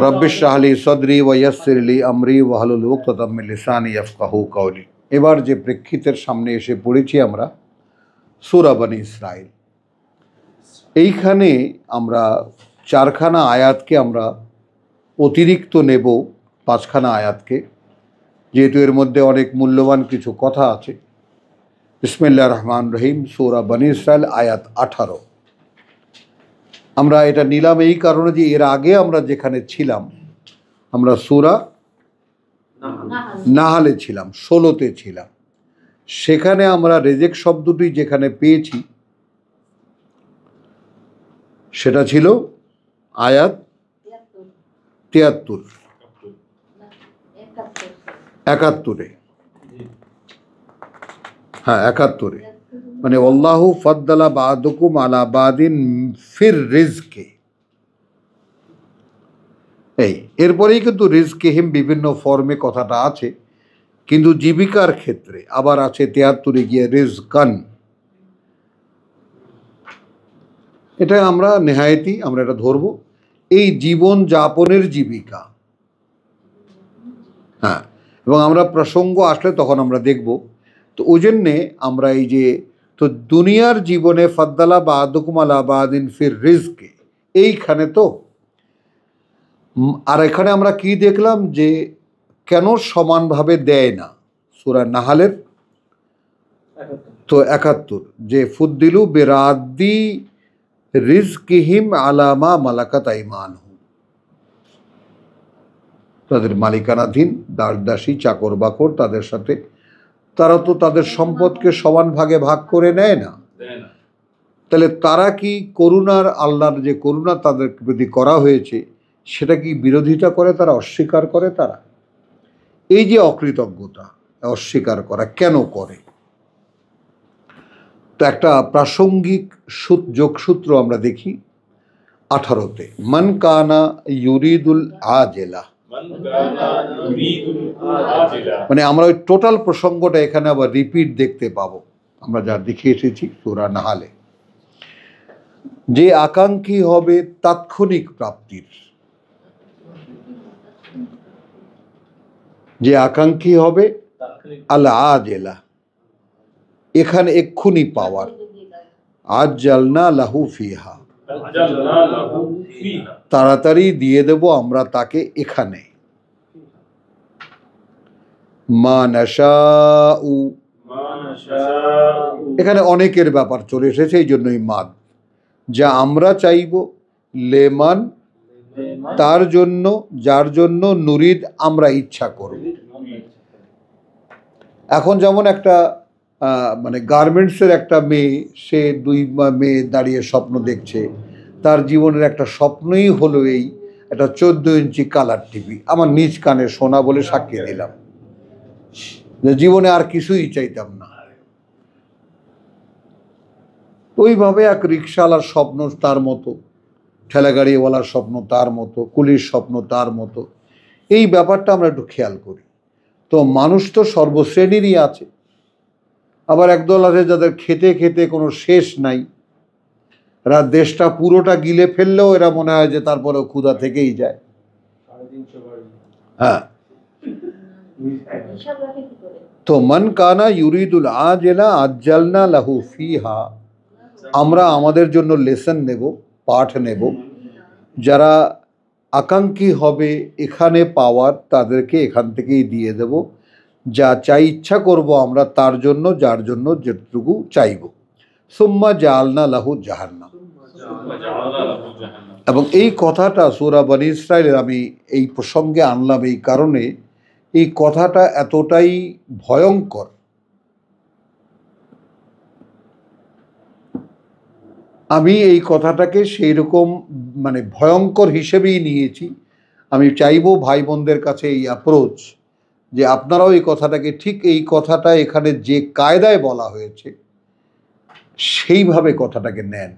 রব্বিশ ইশরাহ লি সদরি ওয়া ইয়াসসির লি আমরি ওয়াহলুল উকদাতাম মিন লিসানি ইয়াফকাহু কাওলি। এবার যে প্রেক্ষিতের সামনে এসে পড়েছি আমরা সূরা বনী ইসরাইল, এইখানে আমরা 4খানা আয়াতকে আমরা অতিরিক্ত নেব, 5খানা আয়াতকে, যেহেতু এর মধ্যে অনেক মূল্যবান কিছু কথা আছে। বিসমিল্লাহির রহমানির রহিম, সূরা বনী ইসরাইল আয়াত 18। আমরা এটা নিলাম এই কারণে যে এর আগে আমরা যেখানে ছিলাম আমরা সূরা নাহালে ছিলাম, 16তে ছিলাম। সেখানে আমরা রেজেক শব্দটি যেখানে পেয়েছি সেটা ছিল আয়াত 73, 71-এ। হ্যাঁ, 71-এ, মানে আল্লাহু ফাদ্দালা বা'দুকুম আলা বাদিন ফির রিজকে। এই এরপরেই কিন্তু রিজকিহিম বিভিন্ন ফর্মে কথাটা আছে, কিন্তু জীবিকার ক্ষেত্রে আবার আছে 73-এ গিয়ে রিজকান। এটা আমরা নেহায়েতি আমরা এটা ধরব, এই জীবন যাপনের জীবিকা। হ্যাঁ, এবং আমরা প্রসঙ্গ আসলে তখন আমরা দেখব। তো ওই জন্যে আমরা এই যে তো দুনিয়ার জীবনে ফাদ্দালা বা'দুকুম আলা বাদিন ফির রিজকে, এইখানে তো আর এখানে আমরা কি দেখলাম যে কেন সমানভাবে দেয় না। সূরা নাহালের তো 71, যে ফুদ্দিলু বিরাদ্দি রিজকিহিম আলা মা মালাকাত আইমানুহুম, তাদের মালিকানাধীন দাস দাসী চাকর বাকর তাদের সাথে তারা তো তাদের সম্পদকে সমান ভাগে ভাগ করে নেয় না। তাহলে তারা কি করুণার, আল্লাহর যে করুণা তাদের প্রতি করা হয়েছে সেটা কি বিরোধিতা করে, তারা অস্বীকার করে? তারা এই যে অকৃতজ্ঞতা অস্বীকার করা কেন করে? তো একটা প্রাসঙ্গিক যোগসূত্র আমরা দেখি 18-তে, মান কানা ইউরিদুল আজেলা, মানে আমরা ওই টোটাল প্রসঙ্গটা এখানে আবার রিপিট দেখতে পাবো। আমরা যা দেখে এসেছি সূরা নাহালে, যে আকাঙ্ক্ষী হবে তাৎক্ষণিক প্রাপ্তির, যে আকাঙ্ক্ষী হবে আল আজেলা, এখানে এক্ষুনি পাওয়ার, আজ্জালনা লাহু ফিহা, তাড়াতাড়ি দিয়ে দেব আমরা তাকে এখানে, মা নাশাউ, এখানে অনেকের ব্যাপার চলে এসেছে, এই জন্যই মাদ, যা আমরা চাইব, লেমান তার জন্য, যার জন্য, নুরিদ আমরা ইচ্ছা করব। এখন যেমন একটা মানে গার্মেন্টসের একটা মেয়ে, সে 2 মেয়ে দাঁড়িয়ে স্বপ্ন দেখছে, তার জীবনের একটা স্বপ্নই হলো এই একটা 14 ইঞ্চি কালার টিভি। আমার নিজ কানে শোনা বলে সাক্ষী দিলাম যে জীবনে আর কিছুই চাইতাম না। ওইভাবে এক রিক্সাওয়ালার স্বপ্ন তার মতো, ঠেলাগাড়িওয়ালার স্বপ্ন তার মতো, কুলির স্বপ্ন তার মতো। এই ব্যাপারটা আমরা একটু খেয়াল করি। তো মানুষ তো সর্বশ্রেণীরই আছে, আবার একদল আছে যাদের খেতে খেতে কোনো শেষ নাই, এরা দেশটা পুরোটা গিলে ফেললেও এরা মনে হয় যে তারপরেও ক্ষুধা থেকেই যায়। হ্যাঁ, তো মান কানা ইউরিদুল আজেলা আজ্জালনা লাহু ফিহা, আমরা আমাদের জন্য লেসন নেব, পাঠ নেব, যারা আকাঙ্ক্ষী হবে এখানে পাওয়ার তাদেরকে এখান থেকেই দিয়ে দেব, যা চাই ইচ্ছা করব আমরা তার জন্য, যার জন্য যেটুকু চাইব। সুম্মা জাআলনা লাহু জাহান্নাম, এবং এই কথাটা সূরা বনী ইসরাইলের আমি এই প্রসঙ্গে আনলাম এই কারণে, এই কথাটা এতটাই ভয়ঙ্কর। আমি এই কথাটাকে সেই রকম মানে ভয়ঙ্কর হিসেবেই নিয়েছি। আমি চাইবো ভাই বোনদের কাছে এই অ্যাপ্রোচ যে আপনারাও এই কথাটাকে, ঠিক এই কথাটা এখানে যে কায়দায় বলা হয়েছে সেইভাবে কথাটাকে নেন।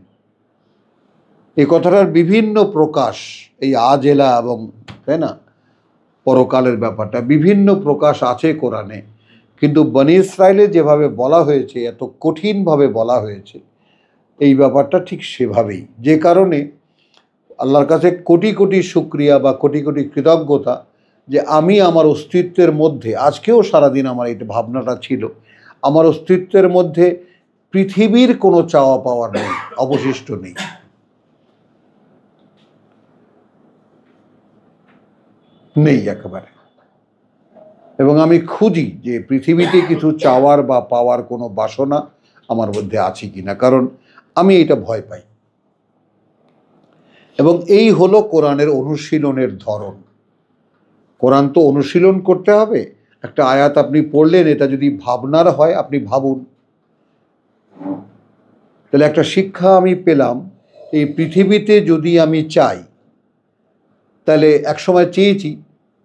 এই কথাটার বিভিন্ন প্রকাশ, এই আজেলা এবং তাই না পরকালের ব্যাপারটা বিভিন্ন প্রকাশ আছে কোরআনে, কিন্তু বনী ইসরাইলে যেভাবে বলা হয়েছে, এত কঠিনভাবে বলা হয়েছে, এই ব্যাপারটা ঠিক সেভাবেই। যে কারণে আল্লাহর কাছে কোটি কোটি শুকরিয়া বা কোটি কোটি কৃতজ্ঞতা যে আমি আমার অস্তিত্বের মধ্যে, আজকেও সারাদিন আমার এই ভাবনাটা ছিল, আমার অস্তিত্বের মধ্যে পৃথিবীর কোনো চাওয়া পাওয়ার নেই, অবশিষ্ট নেই। নেই একেবারে। এবং আমি খুঁজি যে পৃথিবীতে কিছু চাওয়ার বা পাওয়ার কোনো বাসনা আমার মধ্যে আছে কিনা, কারণ আমি এটা ভয় পাই। এবং এই হলো কোরআনের অনুশীলনের ধরন। কোরআন তো অনুশীলন করতে হবে। একটা আয়াত আপনি পড়লেন, এটা যদি ভাবনার হয় আপনি ভাবুন। তাহলে একটা শিক্ষা আমি পেলাম, এই পৃথিবীতে যদি আমি চাই, তাহলে একসময় চেয়েছি,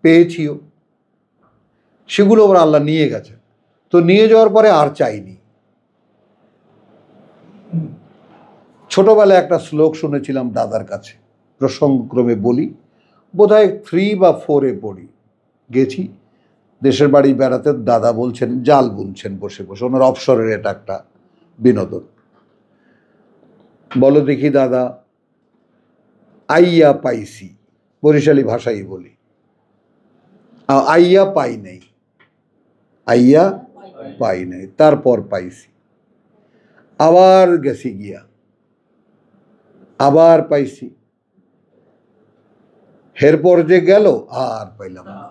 পেয়েছিও, সেগুলো আবার আল্লাহ নিয়ে গেছে। তো নিয়ে যাওয়ার পরে আর চাইনি। ছোটবেলায় একটা শ্লোক শুনেছিলাম দাদার কাছে, প্রসঙ্গক্রমে বলি, বোধহয় 3 বা 4-এ পড়ি, গেছি দেশের বাড়ি বেড়াতে, দাদা বলছেন, জাল বুনছেন বসে বসে, ওনার অবসরের এটা একটা বিনোদন। বলো দেখি দাদা, আইয়া পাইছি, বরিশালী ভাষাই বলি, আইয়া পাই নাই, আইয়া পাই নাই, তারপর পাইছি, আবার গেছি গিয়া, আবার পাইছি, এরপর যে গেল আর পাইলাম না।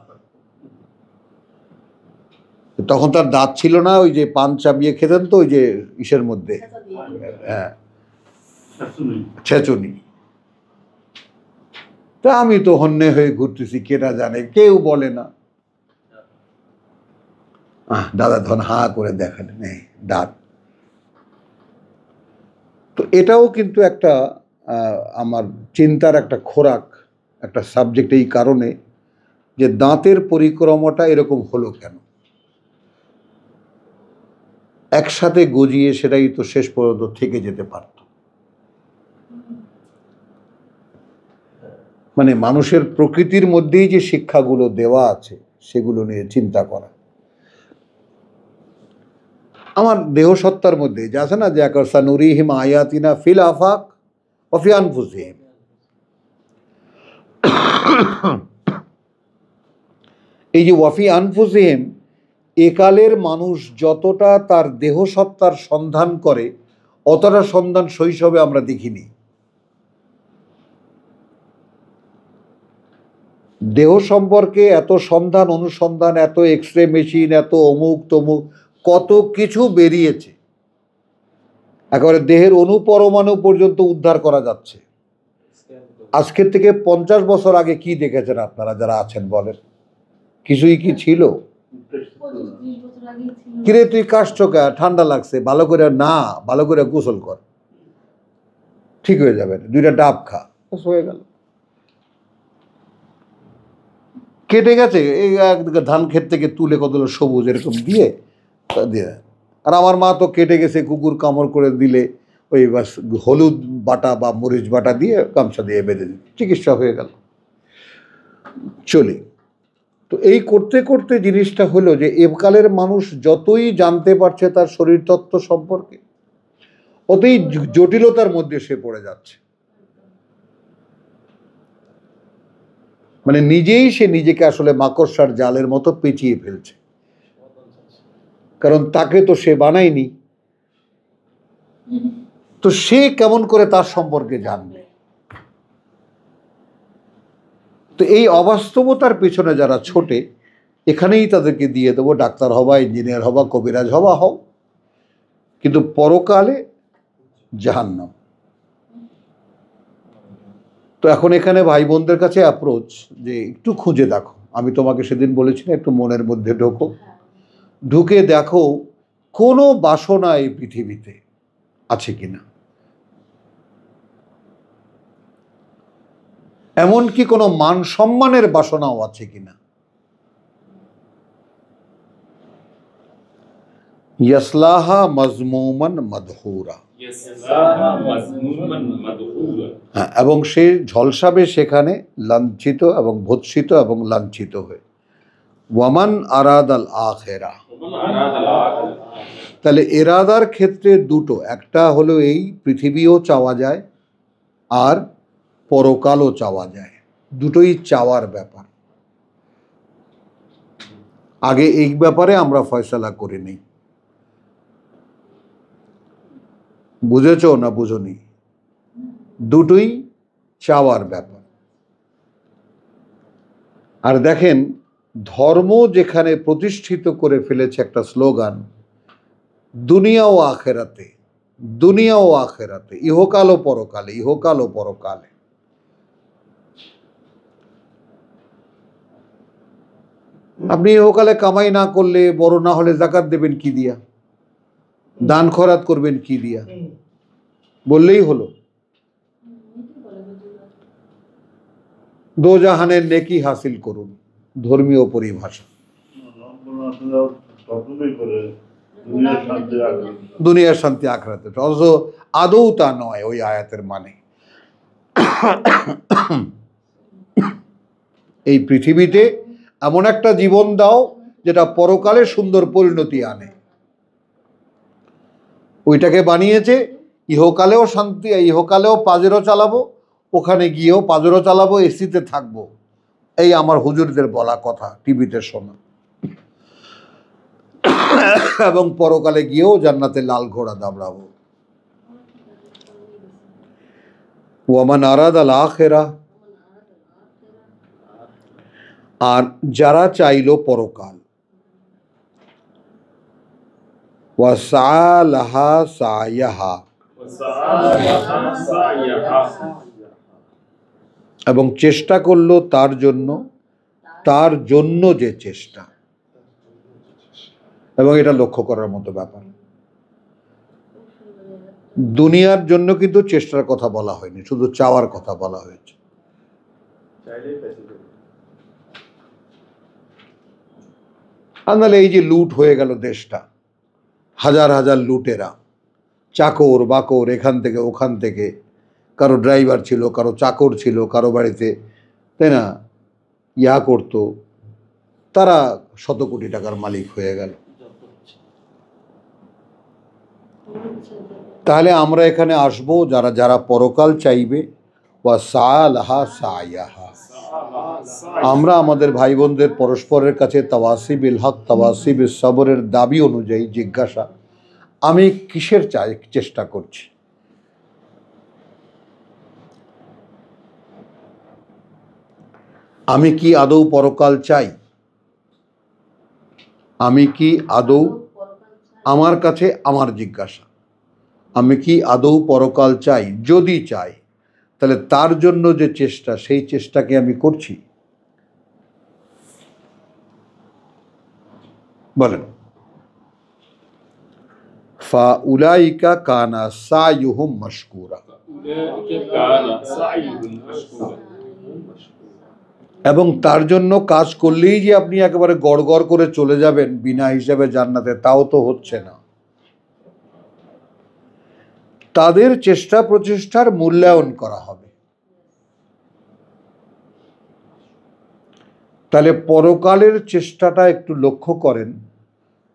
তখন তার দাঁত ছিল না, ওই যে পান চাবিয়ে খেতেন তো, ওই যে ইসের মধ্যে, হ্যাঁ, ছেচুনি। তা আমি তো হন্যে হয়ে ঘুরতেছি, কেটা জানে, কেউ বলে না। দাদা ধন হা করে দেখেন, নেই দাঁত। তো এটাও কিন্তু একটা আমার চিন্তার একটা খোরাক, একটা সাবজেক্ট, এই কারণে যে দাঁতের পরিক্রমাটা এরকম হলো কেন, একসাথে গজিয়ে সেটাই তো শেষ পর্যন্ত থেকে যেতে পারত। মানে মানুষের প্রকৃতির মধ্যেই যে শিক্ষাগুলো দেওয়া আছে সেগুলো নিয়ে চিন্তা করা। আমার দেহ সত্তার মধ্যে যে আছে না, যে সানুরিহিম আয়াতিনা ফিল আফাক ওয়া ফি আনফুসিহিম, এই যে ওয়াফি আনফুসিহিম, একালের মানুষ যতটা তার দেহ সত্তার সন্ধান করে, অতটা সন্ধান শৈশবে আমরা দেখিনি। দেহ সম্পর্কে এত সন্ধান অনুসন্ধান, এত এক্স রে মেশিন, এত অমুক তমুক, কত কিছু বেরিয়েছে, একেবারে দেহের অনুপরমাণু পর্যন্ত উদ্ধার করা যাচ্ছে। আজকের থেকে 50 বছর আগে কি দেখেছেন আপনারা যারা আছেন বলেন? কিছুই কি ছিল? কিরে তুই কাশছো কা, ঠান্ডা লাগছে, ভালো করে না, ভালো করে গোসল কর, ঠিক হয়ে যাবে, 2টা ডাব খা, হয়ে গেল। কেটে গেছে, এই ধান ক্ষেত থেকে তুলে কতগুলো সবুজ এরকম দিয়ে দিয়ে। আর আমার মা তো কেটে গেছে, কুকুর কামড় করে দিলে ওই বাস হলুদ বাটা বা মরিচ বাটা দিয়ে গামছা দিয়ে বেঁধে দিই, চিকিৎসা হয়ে গেল, চলি। তো এই করতে করতে জিনিসটা হলো যে একালের মানুষ যতই জানতে পারছে তার শরীরতত্ত্ব সম্পর্কে, অতই জটিলতার মধ্যে সে পড়ে যাচ্ছে। মানে নিজেই সে নিজেকে আসলে মাকড়সার জালের মতো পেঁচিয়ে ফেলছে, কারণ তাকে তো সে বানায়নি। তো সে কেমন করে তার সম্পর্কে জানবে? তো এই অবাস্তবতার পেছনে যারা ছোটে, এখানেই তাদেরকে দিয়ে দেবো, ডাক্তার হবা, ইঞ্জিনিয়ার হবা, কবিরাজ হবা, হও, কিন্তু পরকালে জাহান্নাম। তো এখন এখানে ভাই বোনদের কাছে অ্যাপ্রোচ যে একটু খুঁজে দেখো, আমি তোমাকে সেদিন বলেছি না, একটু মনের মধ্যে ঢোকো, ঢুকে দেখো কোনো বাসনা এই পৃথিবীতে আছে কিনা, এমনকি কোনো মান সম্মানের বাসনাও আছে কিনা। ইয়াসলাহা মাজমুমান মাদহুরা, হ্যাঁ, এবং সে ঝলসাবে সেখানে লাঞ্ছিত এবং ভৎসিত এবং লাঞ্ছিত হয়ে। ওয়ামান আরাদ আল আখিরা, তাহলে এরাদার ক্ষেত্রে দুটো, একটা হলো এই পৃথিবীও চাওয়া যায়, আর পরকালও চাওয়া যায়, দুটোই চাওয়ার ব্যাপার। আগে এই ব্যাপারে আমরা ফয়সালা করে নেই। বুঝেছো না বুঝনি? দুটোই চাওয়ার ব্যাপার। আর দেখেন, ধর্ম যেখানে প্রতিষ্ঠিত করে ফেলেছে একটা স্লোগান, দুনিয়া ও আখেরাতে, দুনিয়া ও আখেরাতে, ইহকাল ও পরকালে, ইহকাল ও পরকালে। আপনি ইহকালে কামাই না করলে, বড় না হলে যাকাত দেবেন কি দিয়া, দান খরাত করবেন কি দিয়া, বললেই হলো। দোজাহানের নেকি হাসিল করুন, ধর্মীয় পরিভাষা। দুনিয়ার শান্তি আখরাতে, অথচ আদৌ তা নয় ওই আয়াতের মানে। এই পৃথিবীতে এমন একটা জীবন দাও যেটা পরকালে সুন্দর পরিণতি আনে। ওইটাকে বানিয়েছে ইহকালেও শান্তি, ইহকালেও পাজেরও চালাবো, ওখানে গিয়েও পাজেরও চালাবো, এসিতে থাকবো। এই আমার হুজুরদের বলা কথা, টিভিতে শোনা। এবং পরকালে গিয়েও জান্নাতে লাল ঘোড়া দাবড়াবো। ওয়ামান আরাদ আল আখিরা, আর যারা চাইল পরকাল, ওয়াসালাহা সায়াহা, এবং চেষ্টা করলো তার জন্য, তার জন্য যে চেষ্টা। এবং এটা লক্ষ্য করার মতো ব্যাপার, দুনিয়ার জন্য কিন্তু চেষ্টার কথা বলা হয়নি, শুধু চাওয়ার কথা বলা হয়েছে। আর নাহলে এই যে লুট হয়ে গেল দেশটা, হাজার হাজার লুটেরা, চাকর বাকর, এখান থেকে ওখান থেকে, কারো ড্রাইভার ছিল, কারো চাকর ছিল, কারো বাড়িতে, তাই না, ইয়া করতো, তারা শত কোটি টাকার মালিক হয়ে গেল। তাহলে আমরা এখানে আসবো যারা যারা পরকাল চাইবে, ওয়া সালাহা সায়াহা, আমরা আমাদের ভাই বোনদের পরস্পরের কাছে তাওয়াসি বিল হক, তাওয়াসি বিল সবরের দাবি অনুযায়ী জিজ্ঞাসা, আমি কিসের চেষ্টা করছি? আমি কি আদৌ পরকাল চাই? আমি কি আদৌ, আমার কাছে আমার জিজ্ঞাসা, আমি কি আদৌ পরকাল চাই? যদি চাই, তাহলে তার জন্য যে চেষ্টা, সেই চেষ্টাকে আমি করছি? বলেন। ফাউলাইকা কানা সায়ুহুম মাশকুরা, এবং তার জন্য কাজ করলেই যে আপনি একেবারে গড়গড় করে চলে যাবেন বিনা হিসাবে জান্নাতে, তাও তো হচ্ছে না। তাদের চেষ্টা প্রচেষ্টার মূল্যায়ন করা হবে। তাহলে পরকালের চেষ্টাটা একটু লক্ষ্য করেন,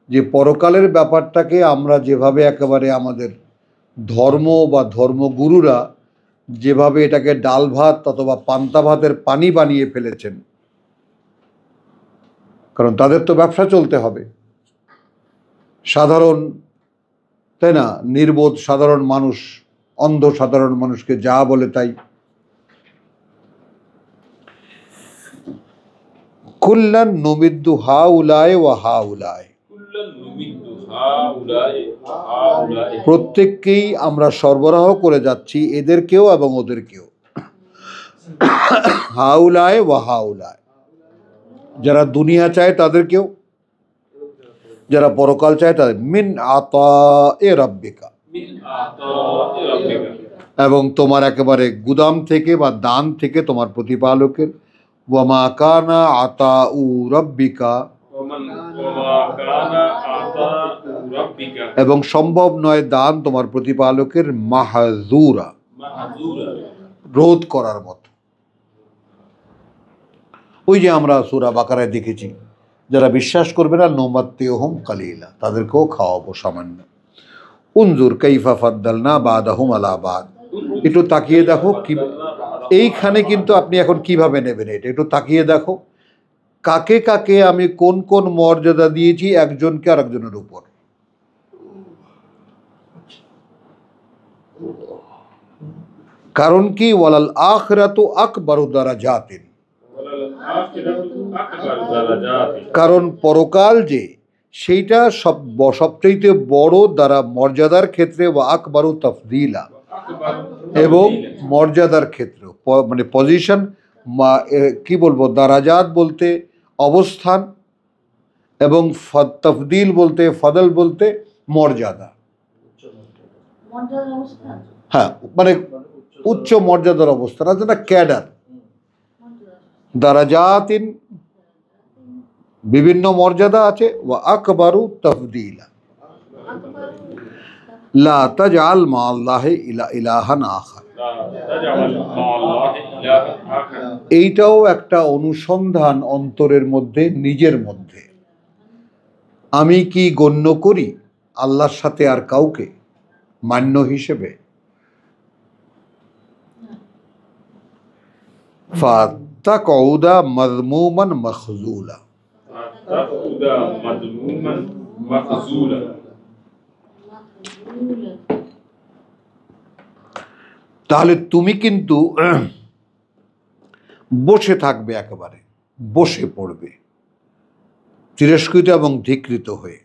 যে পরকালের ব্যাপারটাকে আমরা যেভাবে একেবারে আমাদের ধর্ম বা ধর্মগুরুরা যেভাবে এটাকে ডাল ভাত অথবা পান্তা ভাতের পানি বানিয়ে ফেলেছেন, কারণ তাদের তো ব্যবসা চলতে হবে। সাধারণ, তাই না, নির্বোধ সাধারণ মানুষ, অন্ধ সাধারণ মানুষকে যা বলে তাই। কুল্লান নুমিদ্দু হাউলায় ওয়া হাউলায়, প্রত্যেককেই আমরা সরবরাহ করে যাচ্ছি, এদেরকেও এবং ওদেরকেও। হাউলায় ওয়া হাউলায়, যারা দুনিয়া চায় তাদেরকেও, যারা পরকাল চায় তাদের। মিন আতায়ে রাব্বিকা, এবং তোমার একেবারে গুদাম থেকে বা দান থেকে তোমার প্রতিপালকের। ওয়া মা কানা আতাউ রাব্বিকা, এবং সম্ভব নয় দান তোমার প্রতিপালকের মাহজুরা, রোধ করার মতো। ওই যে আমরা সূরা বাকারায় দেখেছি, যারা বিশ্বাস করবে না, নুমাত্তিউহুম কালিলা, তাদেরকেও খাওয়াবো সামান্য। উনজুর কাইফা ফাদ্দালনা বাদাহুম আলা বাদ, একটু তাকিয়ে দেখো কি এইখানে কিন্তু আপনি এখন কিভাবে নেবেন এটা একটু তাকিয়ে দেখো, কাকে কাকে আমি কোন কোন মর্যাদা দিয়েছি একজনকে আর একজনের উপর। কারণ কি, ওয়ালাল আখিরাতু আকবারু দারাজাতিন, কারণ পরকাল যে সেইটা সবচেয়ে বড় দ্বারা মর্যাদার ক্ষেত্রে, ওয়া আকবারু তাফদিলা, এবং মর্যাদার ক্ষেত্রে মানে পজিশন, কি বলবো, দারাজাত বলতে অবস্থান, এবং তফদিল বলতে, ফদল বলতে মর্যাদা। হ্যাঁ, মানে উচ্চ মর্যাদার অবস্থান আছে না, ক্যাডার। দারাজাতিন বিভিন্ন মর্যাদা আছে, ওয়া আকবারু তাফদিলা। লা তাজআল মা আল্লাহি ইলাহান আখার, এইটাও একটা অনুসন্ধান অন্তরের মধ্যে, নিজের মধ্যে। আমি কি গণ্য করি আল্লাহর সাথে আর কাউকে মান্য হিসেবে? ফাতাকউদা মাযমুমান মাখযুলা, তাহলে তুমি কিন্তু বসে থাকবে, একেবারে বসে পড়বে, তিরস্কৃত এবং ধিকৃত হয়ে।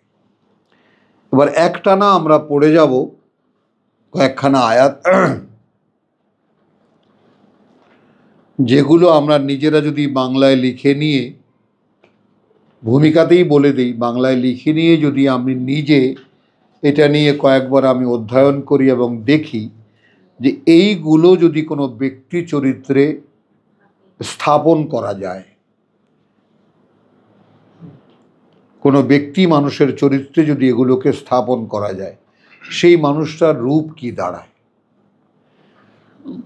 এবার একটানা আমরা পড়ে যাব কয়েকখানা আয়াত, যেগুলো আমরা নিজেরা যদি বাংলায় লিখে নিয়ে, ভূমিকাতেই বলে দিই, বাংলায় লিখে নিয়ে যদি আমি নিজে এটা নিয়ে কয়েকবার আমি অধ্যয়ন করি এবং দেখি যে এইগুলো যদি কোনো ব্যক্তি চরিত্রে স্থাপন করা যায়, কোনো ব্যক্তি মানুষের চরিত্রে যদি এগুলোকে স্থাপন করা যায়, সেই মানুষটার রূপ কি দাঁড়ায়।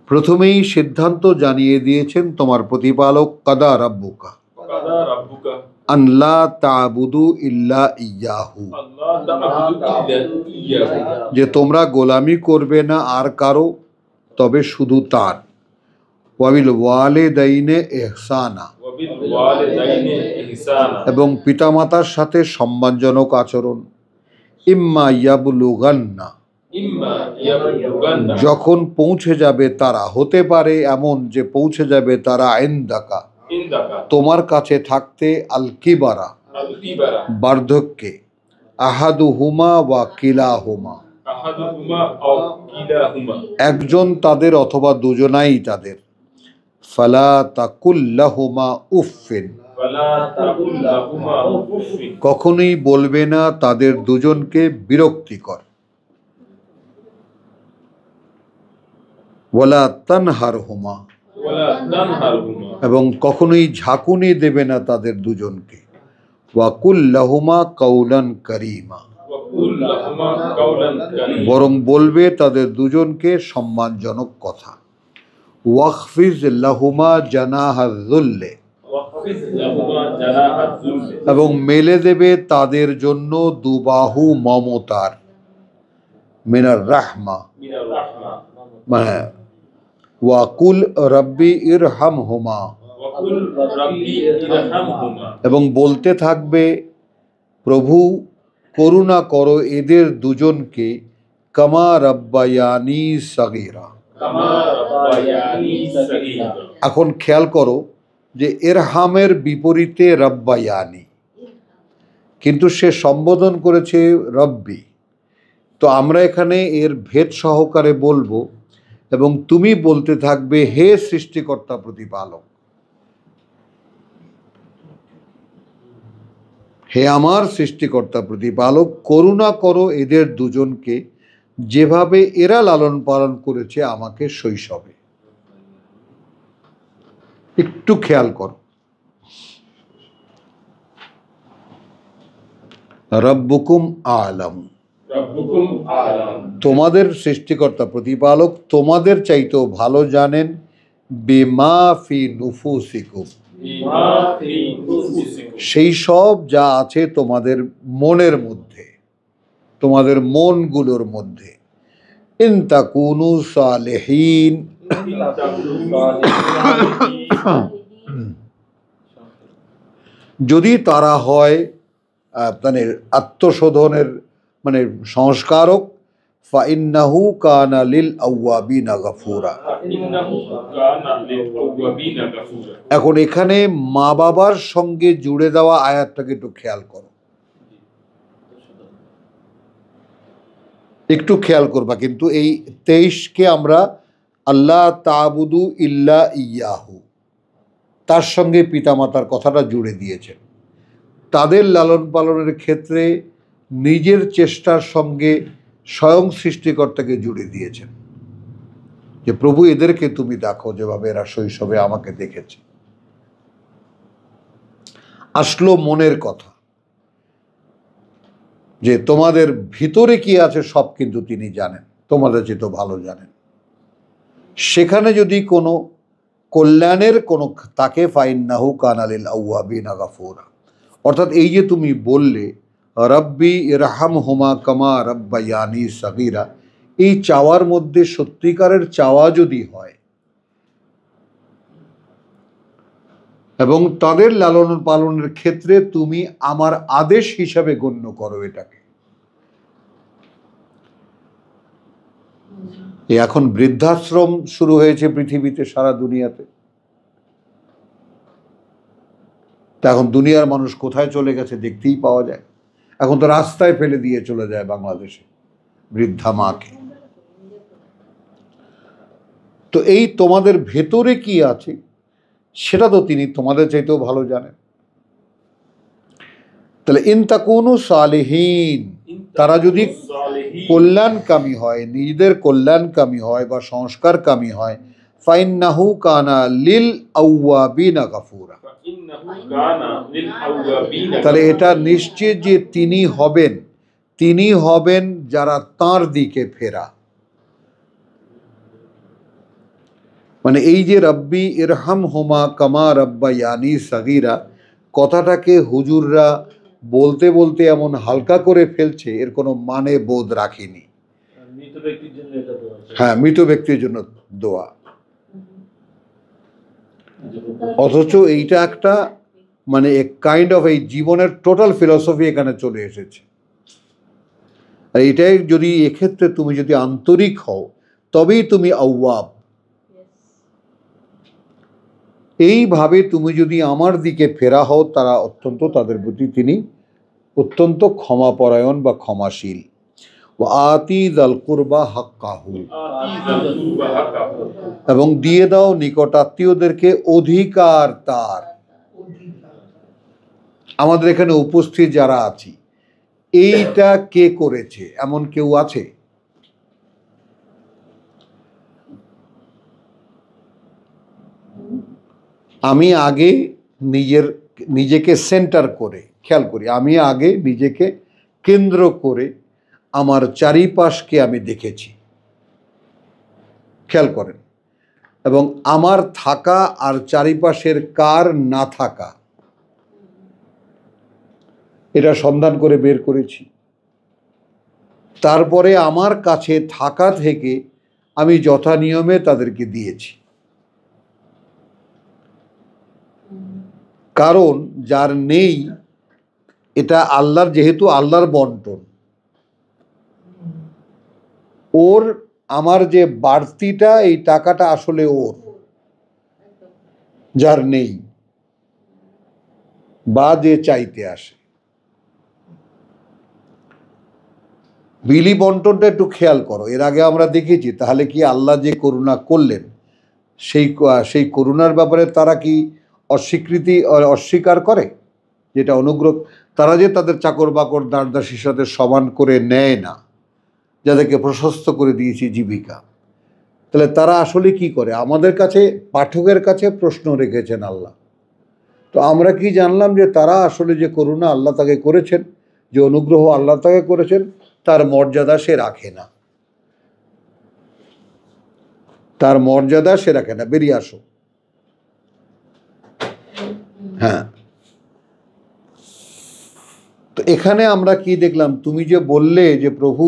প্রথমেই সিদ্ধান্ত জানিয়ে দিয়েছেন তোমার প্রতিপালক, কাদা রাব্বুকা আল্লা তা'বুদু ইল্লা ইয়াহু, যে তোমরা গোলামি করবে না আর কারো, তবে শুধু তার। ওয়াবিল ওয়ালিদাইনে ইহসানা, এবং পিতামাতার সাথে সম্মানজনক আচরণ। ইম্মা ইয়াবলুগান্না, যখন পৌঁছে যাবে তারা, হতে পারে এমন যে পৌঁছে যাবে তারা, ইনদাকা, তোমার কাছে থাকতে, আল কিবারা, বার্ধক্যে, আহাদুহুমা ওয়া কিলাহুমা, একজন তাদের অথবা দুজনাই তাদের। ফালা তাকুল লাহুমা উফিন, কখনোই বলবে না তাদের দুজনকে বিরক্তিকর। ওয়ালা তানহারহুমা, এবং কখনোই ঝাঁকুনি দেবে না তাদের দুজনকে। ওয়াকুল লাহুমা কাউলান কারীমা, বরং বলবে তাদের দুজনকে সম্মানজনক কথা। ওয়াখফিজ লাহুমা জানাহাজ যুল্লি, এবং মেলে দেবে তাদের জন্য দুবাহু মমতার। মিনার রাহমা, মানে ওয়াকুল রব্বি ইরহামহুমা, এবং বলতে থাকবে প্রভু করুণা করো এদের দুজনকে, কামা রাব্বায়ানি সাগীরা। এখন খেয়াল করো যে ইরহামের বিপরীতে রাব্বায়ানি, কিন্তু সে সম্বোধন করেছে রব্বি। তো আমরা এখানে এর ভেদ সহকারে বলবো, এবং তুমি বলতে থাকবে হে সৃষ্টিকর্তা প্রতিপালক, হে আমার সৃষ্টিকর্তা প্রতিপালক, করুণা করো এদের দুজনকে, যেভাবে এরা লালন পালন করেছে আমাকে শৈশবে। একটু খেয়াল করো, রব্বুকুম আলাম, তোমাদের সৃষ্টিকর্তা প্রতিপালক তোমাদের চাইতেও ভালো জানেন, বিমা ফি নুফুসিকুম, সেই সব যা আছে তোমাদের মনের মধ্যে, তোমাদের মনগুলোর মধ্যে। ইন তাকুনু সালেহীন, যদি তারা হয় মানে আত্মশোধনের মানে সংস্কারক, ফাইন্নাহু কানা লিল আওয়াবিনা গাফুরা। এখন এখানে মা বাবার সঙ্গে জুড়ে দেওয়া আয়াতটাকে একটু খেয়াল করো, একটু খেয়াল করবা। কিন্তু এই 23কে আমরা আল্লাহ তাবুদু ইল্লা ইয়াহু, তার সঙ্গে পিতামাতার কথাটা জুড়ে দিয়েছেন। তাদের লালন পালনের ক্ষেত্রে নিজের চেষ্টার সঙ্গে স্বয়ং সৃষ্টিকর্তাকে জুড়ে দিয়েছেন, যে প্রভু এদেরকে তুমি দেখো যেভাবে এরা শৈশবে আমাকে দেখেছে। আসলো মনের কথা, যে তোমাদের ভিতরে কি আছে সব কিন্তু তিনি জানেন, তোমাদের চেয়ে তো ভালো জানেন। সেখানে যদি কোনো কল্যাণের কোনো তাকে ফাইন্নাহু কানা লিল আওয়াবিনা গাফুরা, অর্থাৎ এই যে তুমি বললে রব্বি ইরহামহুমা কামা রাব্বায়ানি সগীরা, এই চাওয়ার মধ্যে সত্যিকারের চাওয়া যদি হয় এবং তাদের লালন পালনের ক্ষেত্রে তুমি আমার আদেশ হিসাবে গণ্য করো এটাকে। এখন বৃদ্ধাশ্রম শুরু হয়েছে পৃথিবীতে, সারা দুনিয়াতে। তা এখন দুনিয়ার মানুষ কোথায় চলে গেছে দেখতেই পাওয়া যায়। এখন তো রাস্তায় ফেলে দিয়ে চলে যায় বাংলাদেশে বৃদ্ধা মাকে। তো এই তোমাদের ভেতরে কি আছে সেটা তো তিনি তোমাদের চাইতেও ভালো জানেন। তাহলে ইন তাকুনু সালিহিন, তারা যদি কল্যাণকামী হয়, নিজেদের কল্যাণকামী হয় বা সংস্কারকামী হয়, ফাইন্নাহু কানা লিল আওয়াবিনা গাফুরা, তাহলে এটা নিশ্চিত যে তিনি হবেন যারা তাঁর দিকে ফেরা। মানে এই যে রব্বি ইরহামহুমা কামা রাব্বায়ানি সগীরা কথাটাকে হুজুররা বলতে বলতে এমন হালকা করে ফেলছে, এর কোনো মানে বোধ রাখেনি। হ্যাঁ, মৃত ব্যক্তির জন্য দোয়া, অথচ এইটা একটা মানে এক কাইন্ড অফ এই জীবনের টোটাল ফিলসফি এখানে চলে এসেছে। আর এটাই যদি এক্ষেত্রে তুমি যদি আন্তরিক হও তবেই তুমি আওয়াব। এইভাবে তুমি যদি আমার দিকে ফেরা হও, তারা অত্যন্ত, তাদের প্রতি তিনি অত্যন্ত ক্ষমাপরায়ণ বা ক্ষমাশীল। আতি যাল কুরবা হাক্কাহু, এবং দিয়ে দাও নিকট আত্মীয়দেরকে অধিকার তার। আমাদের এখানে উপস্থিত যারা আছি, এইটা কে করেছে এমন কেউ আছে? আমি আগে নিজেকে সেন্টার করে খেয়াল করি, আমি আগে নিজেকে কেন্দ্র করে আমার চারিপাশকে আমি দেখেছি, খেয়াল করেন, এবং আমার থাকা আর চারিপাশের কার না থাকা এটা সন্ধান করে বের করেছি। তারপরে আমার কাছে থাকা থেকে আমি যথা নিয়মে তাদেরকে দিয়েছি। কারণ যার নেই, এটা আল্লাহর, যেহেতু আল্লাহর বন্টন, ওর আমার যে বাড়তিটা এই টাকাটা আসলে ওর, যার নেই বা যে চাইতে আসে। বিলি বন্টনটা একটু খেয়াল করো, এর আগে আমরা দেখেছি। তাহলে কি আল্লাহ যে করুণা করলেন সেই করুণার ব্যাপারে তারা কি অস্বীকার করে? যেটা অনুগ্রহ, তারা যে তাদের চাকর বাকর দাসদাসীর সাথে সমান করে নেয় না, যাদেরকে প্রশস্ত করে দিয়েছি জীবিকা, তাহলে তারা আসলে কি করে? আমাদের কাছে, পাঠকের কাছে প্রশ্ন রেখেছেন আল্লাহ। তো আমরা কি জানলাম যে তারা আসলে যে করুণা আল্লাহ তাকে করেছেন, যে অনুগ্রহ আল্লাহ তাকে করেছেন, তার মর্যাদা সে রাখে না, তার মর্যাদা সে রাখে না। বেরিয়ে আসো। হ্যাঁ, তো এখানে আমরা কি দেখলাম? তুমি যে বললে যে প্রভু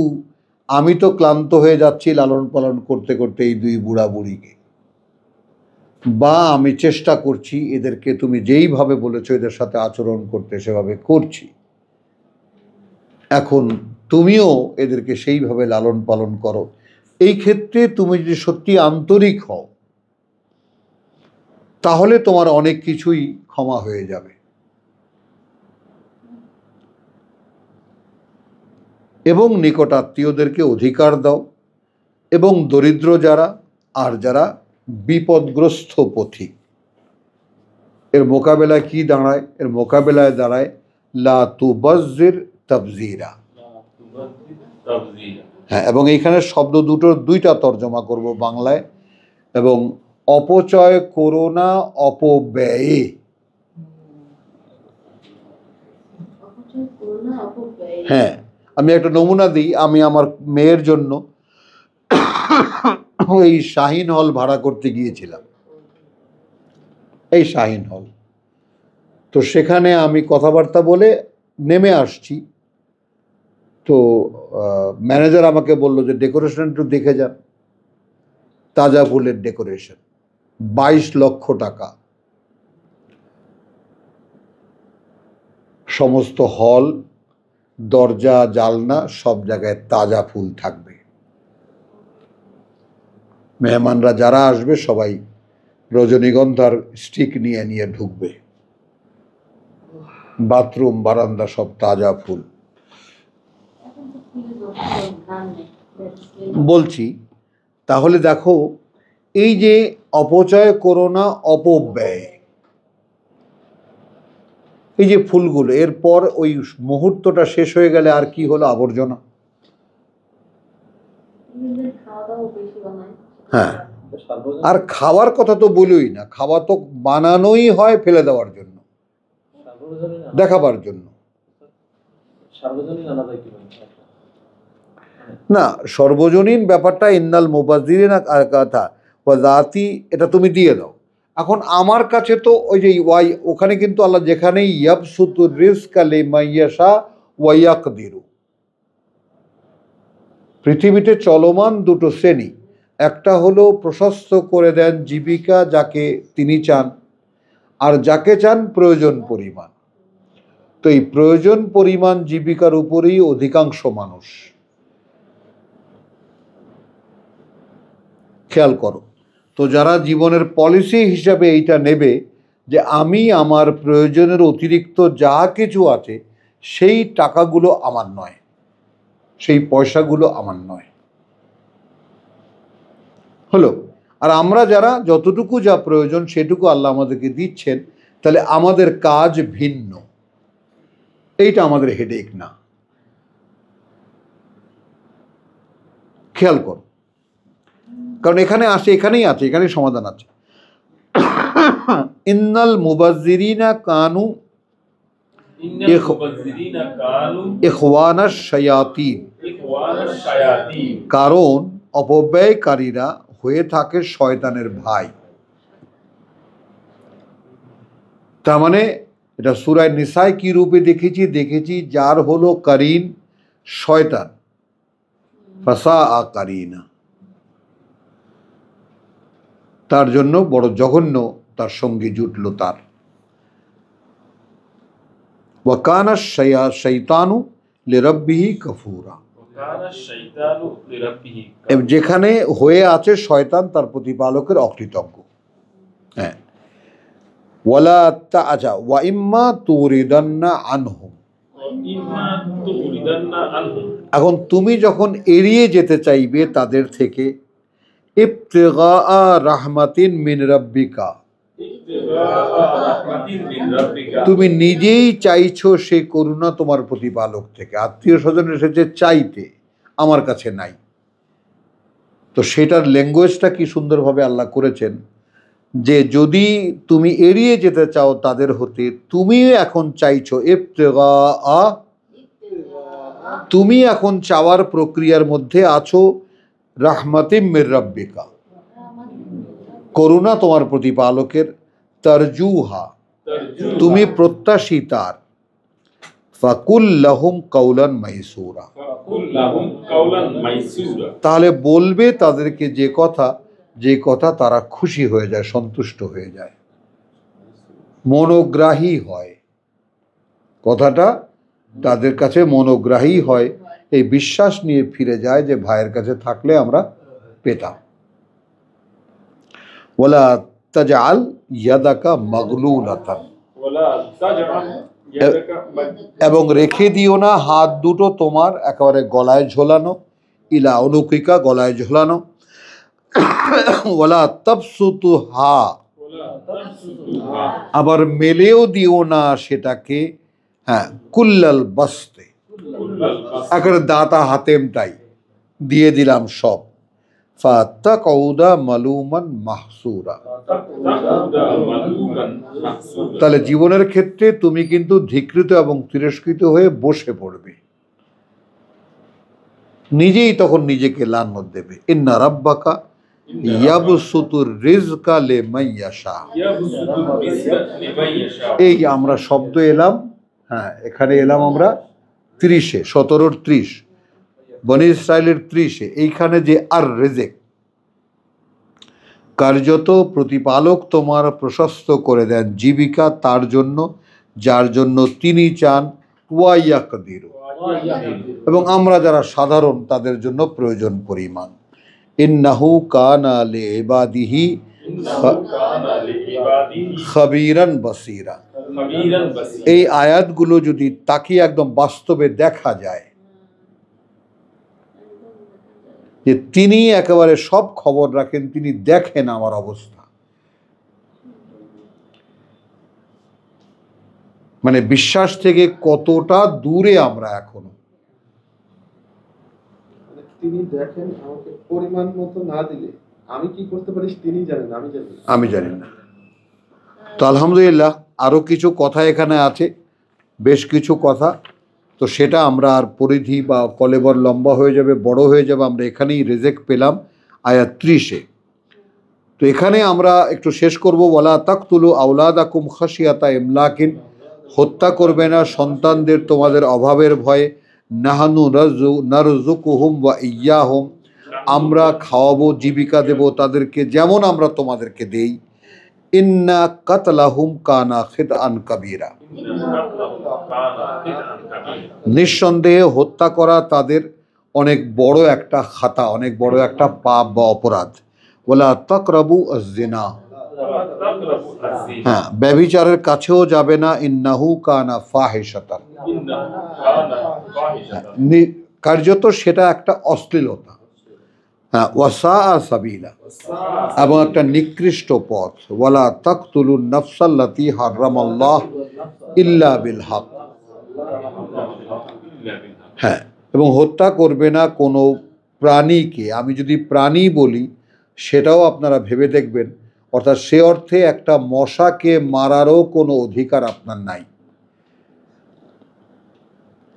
আমি তো ক্লান্ত হয়ে যাচ্ছি লালন পালন করতে করতে এই দুই বুড়া বুড়িকে, বা আমি চেষ্টা করছি এদেরকে তুমি যেইভাবে বলেছো এদের সাথে আচরণ করতে সেভাবে করছি, এখন তুমিও এদেরকে সেইভাবে লালন পালন করো। এই ক্ষেত্রে তুমি যদি সত্যি আন্তরিক হও তাহলে তোমার অনেক কিছুই ক্ষমা হয়ে যাবে। এবং নিকটাত্মীয়দেরকে অধিকার দাও, এবং দরিদ্র যারা আর যারা বিপদগ্রস্ত পথিক, এর মোকাবেলায় কি দাঁড়ায়? এর মোকাবেলায় দাঁড়ায় লা তুবাজ্জির তাবজিরা। হ্যাঁ, এবং এইখানে শব্দ দুটোর দুইটা তর্জমা করব বাংলায়, এবং অপচয় করো না অপব্যয়ে। হ্যাঁ, আমি একটা নমুনা দিই। আমি আমার মেয়ের জন্য এই শাহিন হল ভাড়া করতে গিয়েছিলাম, এই শাহিন হল। তো সেখানে আমি কথাবার্তা বলে নেমে আসছি, তো ম্যানেজার আমাকে বললো যে ডেকোরেশন একটু দেখে যান। তাজা ফুলের ডেকোরেশন, 22 লক্ষ টাকা। সমস্ত হল, দরজা, জালনা সব জায়গায় তাজা ফুল থাকবে। মেহমানরা যারা আসবে সবাই রজনীগন্ধার স্টিক নিয়ে নিয়ে ঢুকবে। বাথরুম, বারান্দা সব তাজা ফুল। বলছি, তাহলে দেখো, এই যে অপচয় করো না অপব্যয়, এই যে ফুলগুলো, এরপর ওই মুহূর্তটা শেষ হয়ে গেলে আর কি হলো? আবর্জনা। হ্যাঁ, আর খাওয়ার কথা তো বলুই না। খাওয়া তো বানানোই হয় ফেলে দেওয়ার জন্য, দেখাবার জন্য। না, সর্বজনীন ব্যাপারটা ইন্নাল মুবাজ্জিরিনা কথা ওয়াজাতি, এটা তুমি দিয়ে দাও। এখন আমার কাছে তো ওই যে ওয়াই, ওখানে কিন্তু আল্লাহ যেখানেই ইয়াবসুতুর রিজকা লিমান ইয়াশা ওয়া ইয়াকদিরু, পৃথিবীতে চলমান দুটো শ্রেণী। একটা হলো প্রশস্ত করে দেন জীবিকা যাকে তিনি চান, আর যাকে চান প্রয়োজন পরিমাণ। তো এই প্রয়োজন পরিমাণ জীবিকার উপরেই অধিকাংশ মানুষ। খেয়াল করো, তো যারা জীবনের পলিসি হিসাবে এইটা নেবে যে আমি আমার প্রয়োজনের অতিরিক্ত যা কিছু আছে সেই টাকাগুলো আমার নয়, সেই পয়সাগুলো আমার নয়, হলো। আর আমরা যারা যতটুকু যা প্রয়োজন সেটুকু আল্লাহ আমাদেরকে দিচ্ছেন, তাহলে আমাদের কাজ ভিন্ন। এইটা আমাদের হেডেক না। খেয়াল করো, কারণ এখানে আসে, এখানেই আছে, এখানেই সমাধান আছে। ইন্নাল মুবাজ্জিরিনা কানু ইখওয়ানাশ শায়াতিন, কারণ অপব্যয়কারীরা হয়ে থাকে শয়তানের ভাই। তার মানে এটা সূরা নিসায় কি রূপে দেখেছি যার হলো কারিন শয়তান, ফাসা কারিনা, তার জন্য বড় জঘন্য তার সঙ্গে জুটল তার। ওয়াকানা শাইতানু লিরাব্বিহি কাফুরা, যেখানে হয়ে আছে শয়তান তার প্রতিপালকের অকৃতজ্ঞ। হ্যাঁ, ওয়ালা আচ্ছা, ওয়া ইম্মা তুরিদান্না আনহুম, এখন তুমি যখন এড়িয়ে যেতে চাইবে তাদের থেকে, ইবতিগা রাহমাতিন মিন রাব্বিকা, তুমি নিজেই চাইছো সে করুণা তোমার প্রতিপালক থেকে। আত্মীয় স্বজন এসেছে চাইতে, আমার কাছে নাই। তো সেটার ল্যাঙ্গুয়েজটা কি সুন্দরভাবে আল্লাহ করেছেন, যে যদি তুমি এড়িয়ে যেতে চাও তাদের হতে, তুমি এখন চাইছো ইবতিগা, তুমি এখন চাওয়ার প্রক্রিয়ার মধ্যে আছো রাহমাতিম মির রাব্বিকা, করুণা তোমার প্রতিপালকের, তারজুহা, তুমি প্রত্যাশী তার। ফাকুল লাহুম কাওলান মাইসুরা, তাহলে বলবে তাদেরকে যে কথা যে কথা তারা খুশি হয়ে যায়, সন্তুষ্ট হয়ে যায়, মনোগ্রাহী হয়, কথাটা তাদের কাছে মনোগ্রাহী হয়, এই বিশ্বাস নিয়ে ফিরে যায় যে ভাইয়ের কাছে থাকলে আমরা পেতাম। ওয়ালা তাজআল ইয়াদাকা মাগলুলাতান, এবং রেখে দিও না হাত দুটো তোমার একেবারে গলায় ঝোলানো, ইলা উনুকিকা, গলায় ঝোলানো, ওয়ালা তাবসুতুহা, আবার মেলেও দিও না সেটাকে, হ্যাঁ, কুল্লাল বাসতে, একেবারে দাতা হাতেমটাই দিয়ে দিলাম সব, ফাতাকাউদা মালুমান মাহসুরা, তাহলে জীবনের ক্ষেত্রে তুমি কিন্তু ধিকৃত এবং তিরস্কৃত হয়ে বসে পড়বে, নিজেই তখন নিজেকে লানত দেবে। ইন্না রাব্বাকা ইয়াবসুতুর রিজকা লিমান ইয়াশা, এই আমরা শব্দ এলাম, হ্যাঁ এখানে এলাম আমরা 30-এ, 17-র 30, বনি ইসরাইলের 30-এ, এইখানে যে আর রেজেক, কার্যত প্রতিপালক তোমার প্রশস্ত করে দেন জীবিকা তার জন্য যার জন্য তিনি চান, ওয়াইয়াকদির, এবং আমরা যারা সাধারণ তাদের জন্য প্রয়োজন পরিমাণ। ইন্নাহু কানা লিইবাদিহি খাবীরান বাসীরা, এই আয়াতগুলো যদি তাকিয়ে একদম বাস্তবে দেখা যায় যে তিনি একেবারে সব খবর রাখেন, তিনি দেখেন আমার অবস্থা, মানে বিশ্বাস থেকে কতটা দূরে আমরা এখনো। তিনি দেখেন, আমাকে পরিমাণ মতো না দিলে আমি কি করতে পারি তিনি জানেন, আমি জানি না। তো আলহামদুলিল্লাহ আরো কিছু কথা এখানে আছে, বেশ কিছু কথা, তো সেটা আমরা আর পরিধি বা কলেবর লম্বা হয়ে যাবে, বড় হয়ে যাবে, আমরা এখানেই রেজেক পেলাম আয়াত 30-এ। তো এখানে আমরা একটু শেষ করব, ওয়ালা তাকতুলু আওলাদাকুম খাশিয়াতা ইমলাকিন, হত্যা করবে না সন্তানদের তোমাদের অভাবের ভয়ে, নাহানু নারযুকুহুম ওয়া ইয়্যাহুম, আমরা খাওয়াবো জীবিকা দেব তাদেরকে যেমন আমরা তোমাদেরকে দেই, ইন্না কাতলাহুম কানা খিতআন কাবীরা, নিঃসন্দেহে হত্যা করা তাদের অনেক বড় একটা খাতা, অনেক বড় একটা পাপ বা অপরাধ। ওয়ালা তাকরাবু আয-যিনা, হ্যাঁ ব্যভিচারের কাছেও যাবে না, ইন্নাহু কানা ফাহিশাতান, কার্যত সেটা একটা অশ্লীলতা, হ্যাঁ, ওয়াসাআ সাবিলা, এবং একটা নিকৃষ্ট পথ। ওয়ালা তাকতুলুন নাফসাল্লাতী হারামাল্লাহ ইল্লা বিল হক, হ্যাঁ, এবং হত্যা করবে না কোনো প্রাণীকে। আমি যদি প্রাণী বলি সেটাও আপনারা ভেবে দেখবেন, অর্থাৎ সে অর্থে একটা মশাকে মারারও কোনো অধিকার আপনার নাই,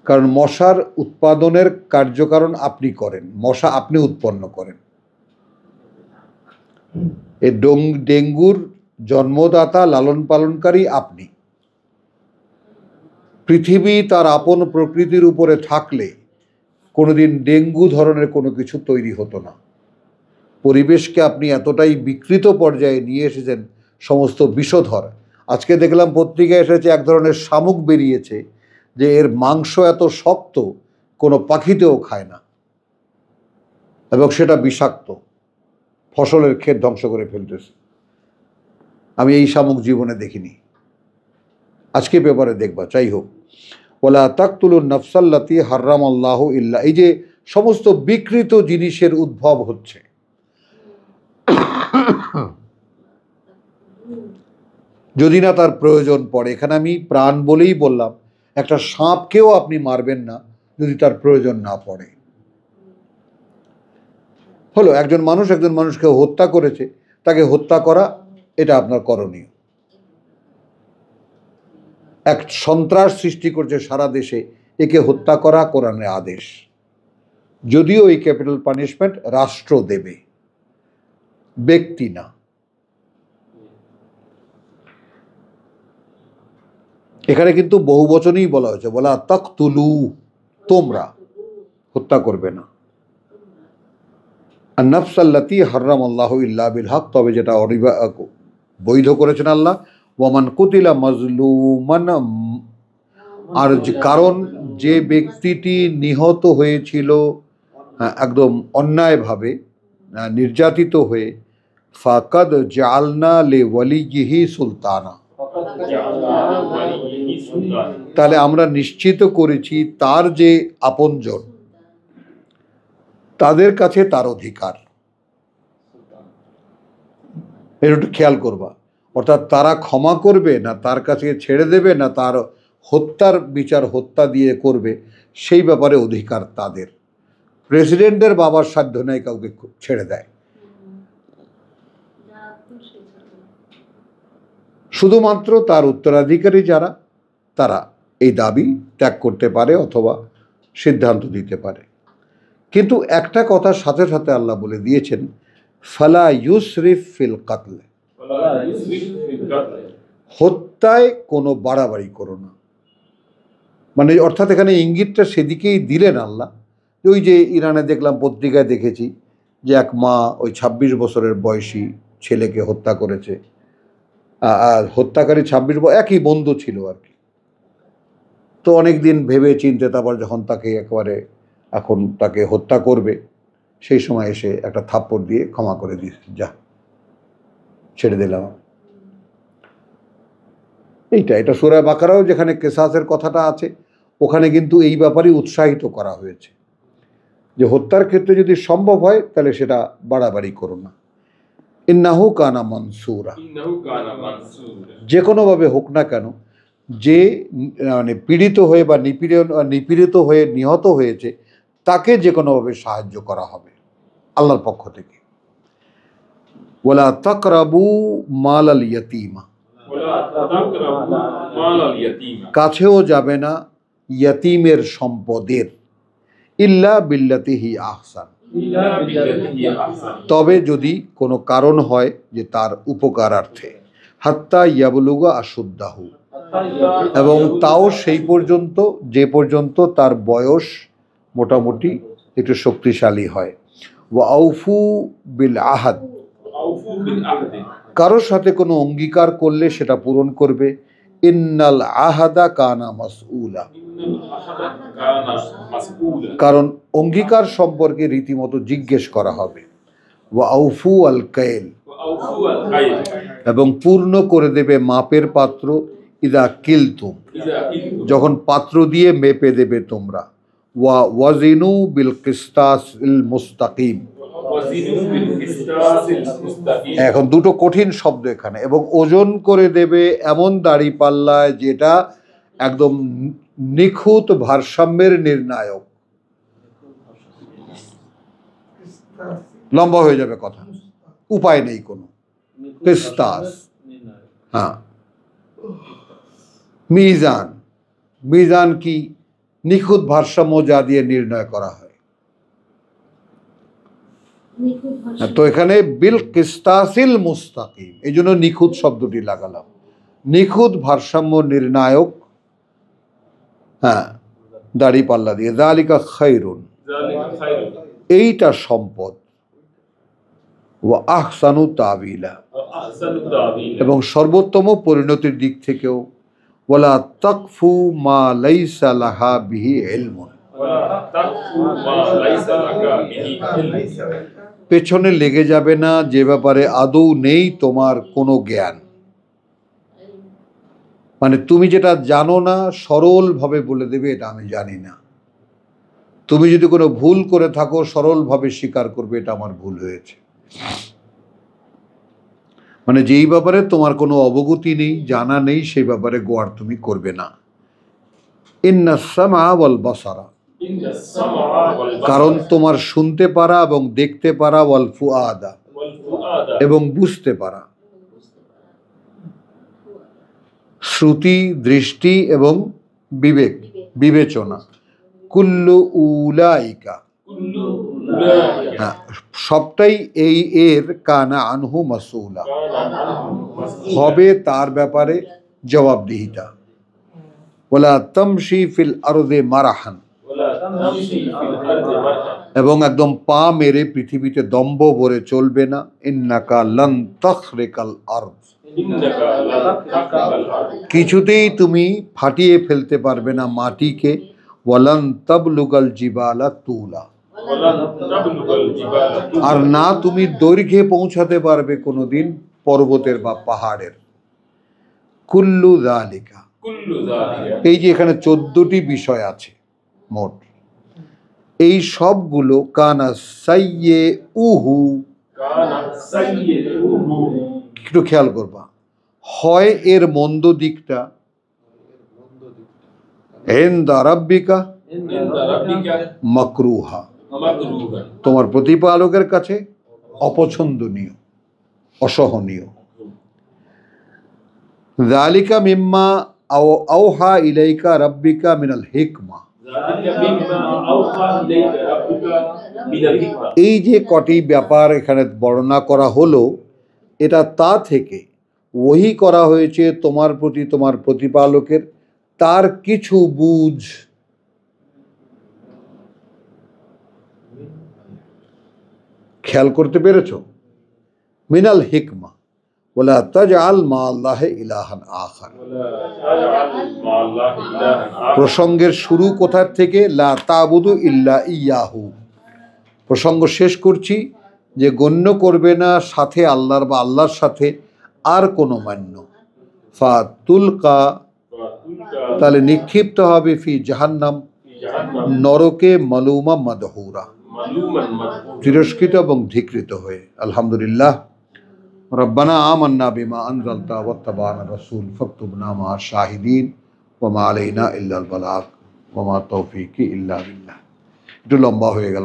কারণ মশার উৎপাদনের কার্যকারণ আপনি করেন, মশা আপনি উৎপন্ন করেন। এই ডেঙ্গুর জন্মদাতা লালন পালনকারী আপনি। পৃথিবী তার আপন প্রকৃতির উপরে থাকলে কোনোদিন ডেঙ্গু ধরনের কোনো কিছু তৈরি হতো না। পরিবেশকে আপনি এতটাই বিকৃত পর্যায়ে নিয়ে এসেছেন, সমস্ত বিষধর। আজকে দেখলাম পত্রিকায় এসেছে এক ধরনের শামুক বেরিয়েছে যে এর মাংস এত শক্ত কোনো পাখিতেও খায় না, এবং সেটা বিষাক্ত, ফসলের ক্ষেত ধ্বংস করে ফেলতেছে। আমি এই শামুক জীবনে দেখিনি, আজকে পেপারে দেখবা। যাই হোক, ওয়ালা তাকতুলুন নাফসাল্লাতী হারামাল্লাহু ইল্লা, এই যে সমস্ত বিকৃত জিনিসের উদ্ভব হচ্ছে, যদি না তার প্রয়োজন পড়ে। এখানে আমি প্রাণ বলেই বললাম, একটা সাপকেও আপনি মারবেন না যদি তার প্রয়োজন না পড়ে। হলো একজন মানুষকে হত্যা করেছে, তাকে হত্যা করা এটা আপনার করণীয়। এক সন্ত্রাস সৃষ্টি করছে সারা দেশে, একে হত্যা করা কোরআনের আদেশ, যদিও এই ক্যাপিটাল পানিশমেন্ট রাষ্ট্র দেবে, ব্যক্তি না। এখানে কিন্তু বহু বচনেই বলা হয়েছে, বলা তাকতুলু, তোমরা হত্যা করবে না। আন-নাফস আল্লাতী হারামাল্লাহু ইল্লা বিল হক, তবে যেটা বৈধ করেছেন আল্লাহ। ওয়ামান কুতিলা মাজলুমান, আর কারণ যে ব্যক্তিটি নিহত হয়েছিল একদম অন্যায়ভাবে, নির্যাতিত হয়ে, ফাকাদ জাআলনা লিওয়ালিয়িহি সুলতানা, তাহলে আমরা নিশ্চিত করেছি তার যে আপনজন তাদের কাছে তার অধিকার। এর একটু খেয়াল করবা, অর্থাৎ তারা ক্ষমা করবে না তার কাছে ছেড়ে দেবে, না তার হত্যার বিচার হত্যা দিয়ে করবে, সেই ব্যাপারে অধিকার তাদের। প্রেসিডেন্টের বাবার সাধ্য নেই কাউকে ছেড়ে দেয়, শুধুমাত্র তার উত্তরাধিকারী যারা তারা এই দাবি ত্যাগ করতে পারে অথবা সিদ্ধান্ত দিতে পারে। কিন্তু একটা কথার সাথে সাথে আল্লাহ বলে দিয়েছেন, ফালা ইউসরিফ ফিল কাতল, হত্যায় কোনো বাড়াবাড়ি করো না। মানে অর্থাৎ এখানে ইঙ্গিতটা সেদিকেই দিলেন আল্লাহ। ওই যে ইরানে দেখলাম, পত্রিকায় দেখেছি যে এক মা ওই 26 বছরের বয়সী ছেলেকে হত্যা করেছে। আর হত্যাকারী 26 একই বন্ধু ছিল আর কি। তো অনেক দিন ভেবে চিনতে তারপর যখন তাকে একেবারে এখন তাকে হত্যা করবে, সেই সময় এসে একটা থাপ্পড় দিয়ে ক্ষমা করে দিয়েছে, যা ছেড়ে দিলাম। এটা সূরা বাকারাও যেখানে কিসাসের কথাটা আছে, ওখানে কিন্তু এই ব্যাপারেই উৎসাহিত করা হয়েছে যে হত্যার ক্ষেত্রে যদি সম্ভব হয় তাহলে সেটা বাড়াবাড়ি করো না। ইন্নাহু কানা মানসুরা, যে কোনোভাবে হোক না কেন, যে মানে পীড়িত হয়ে বা নিপীড়িত হয়ে নিহত হয়েছে তাকে যে কোনোভাবে সাহায্য করা হবে আল্লাহর পক্ষ থেকে। ওয়ালা তাকরাবু মাল আল ইয়াতীমা, কাছেও যাবে না ইয়াতীমের সম্পদের, ইল্লা বিল্লাতিহি আহসান, তবে যদি কোনো কারণ হয় যে তার উপকারার্থে, হাত্তা ইয়াবলুগা আশুদ্দাহু, এবং তাও সেই পর্যন্ত যে পর্যন্ত তার বয়স মোটামুটি একটু শক্তিশালী হয়। ওয়া আউফু বিল আহাদ, কারোর সাথে কোনো অঙ্গীকার করলে সেটা পূরণ করবে। ইন্নাল আহাদা কানা মাসউলা, কারণ অঙ্গীকার সম্পর্কে রীতিমতো জিজ্ঞেস করা হবে। ওয়া আউফু আল কাইল, এবং পূর্ণ করে দেবে মাপের পাত্র। ইদা কিলতুম, যখন পাত্র দিয়ে মেপে দেবে তোমরা। ওয়া ওয়াজিনু বিল কিসতাসিল মুস্তাকিম, এখন দুটো কঠিন শব্দ এখানে। এবং ওজন করে দেবে এমন দাড়ি পাল্লায় যেটা একদম নিখুঁত ভারসাম্যের নির্ণায়ক। লম্বা হয়ে যাবে কথা, উপায় নেই কোনো। কিসতাস, হ্যাঁ। মিজান, মিজান কি? নিখুঁত ভারসাম্য যা দিয়ে নির্ণয় করা হয়। তো এখানে বিল কিসতাসিল মুস্তাকিম, এই জন্য নিখুঁত শব্দটি লাগালাম। নিখুঁত ভারসাম্য নির্ণায়ক, হ্যাঁ, দাড়ি পাল্লা দিয়ে। যালিকা খায়রুন, এইটা সম্পদ। ওয়া আহসানু তাবিলা, এবং সর্বোত্তম পরিণতির দিক থেকেও। ওয়ালা তাকফু মা লাইসা লাহা বিহি ইলমুন, পেছনে লেগে যাবে না যে ব্যাপারে আদৌ নেই তোমার কোনো জ্ঞান। মানে তুমি যেটা জানো না সরলভাবে বলে দেবে এটা আমি জানি না। তুমি যদি কোনো ভুল করে থাকো সরলভাবে স্বীকার করবে এটা আমার ভুল হয়েছে। মানে যেই ব্যাপারে তোমার কোনো অবগতি নেই, জানা নেই, সেই ব্যাপারে গোয়ার তুমি করবে না। ইন্নাস সামআ ওয়াল বাসারা, কারণ তোমার শুনতে পারা এবং দেখতে পারা, ওয়াল ফুআদা, এবং বুঝতে পারা, শ্রুতি, দৃষ্টি এবং বিবেক, বিবেচনা। কুল্লু উলাইকা, হ্যাঁ, সবটাই এই এর কানা আনহু মাসউলা, হবে তার ব্যাপারে জবাবদিহিতা। ওয়ালা তামশি ফিল আরদে মারাহান, এবং একদম পা মেরে পৃথিবীতে দম্ভ ভরে চলবে না। ইন্নাকা লান তাখরিকাল আরদ, কিছুতেই তুমি ফাটিয়ে ফেলতে পারবে না মাটিকে। ওয়ালান তাবলুগাল জিবালা তুলা, আর না তুমি দৈর্ঘ্যে পৌঁছাতে পারবে কোনোদিন পর্বতের বা পাহাড়ের। কুল্লু যালিকা, এই যে এখানে 14টি বিষয় আছে মোট, এই সবগুলো কানা সাইয়ে উহু, একটু খেয়াল করবা, হয় এর মন্দ দিকটা ইনদা রাব্বিকা মাকরুহা, তোমার প্রতিপালকের কাছে অপছন্দনীয়, অসহনীয়। যালিকা মিম্মা আওহা ইলাইকা রাব্বিকা মিনাল হিকমা, এই যে কটি ব্যাপার এখানে বর্ণনা করা হলো, এটা তা থেকে ওহী করা হয়েছে তোমার প্রতি তোমার প্রতিপালকের, তার কিছু বুঝ। খেয়াল করতে পেরেছো? মিনাল হিকমা, ওয়ালা তাজআল মা আল্লাহি ইলাহান আখার। প্রসঙ্গের শুরু কোথার থেকে? লা তাবুদু ইল্লা ইয়াহু। প্রসঙ্গ শেষ করছি যে গণ্য করবে না সাথে আল্লাহর বা আল্লাহর সাথে আর কোনো মান্য। ফাতুলকা, তাহলে নিক্ষিপ্ত হবে, ফি জাহান্নাম, নরকে, মালুমা মাদহুরা, তিরস্কৃত এবং ধিকৃত হয়ে। আলহামদুলিল্লাহ। রব্বানা আমান্না বিমা আনজালতা ওয়াত্তাবানা রাসূল ফাকতুবনা মা শাহিদিন ওয়া মা আলাইনা ইল্লাল বালাগ ওয়া মা তৌফিকি ইল্লা বিল্লাহ। একটু লম্বা হয়ে গেল।